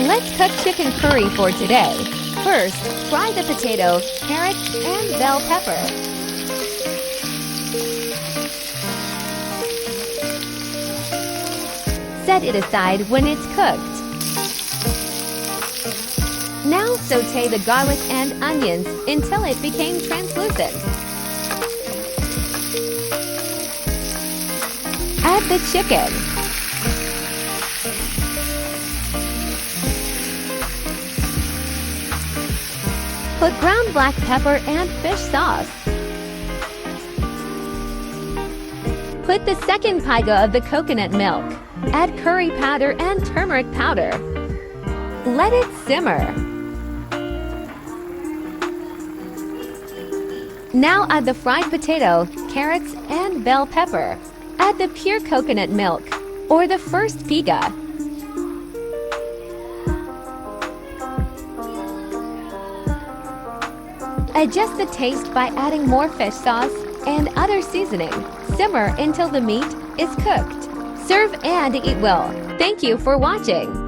Let's cook chicken curry for today. First, fry the potato, carrot, and bell pepper. Set it aside when it's cooked. Now sauté the garlic and onions until it became translucent. Add the chicken. Put ground black pepper and fish sauce. Put the second paiga of the coconut milk. Add curry powder and turmeric powder. Let it simmer. Now add the fried potato, carrots, and bell pepper. Add the pure coconut milk, or the first paiga. Adjust the taste by adding more fish sauce and other seasoning. Simmer until the meat is cooked. Serve and eat well. Thank you for watching.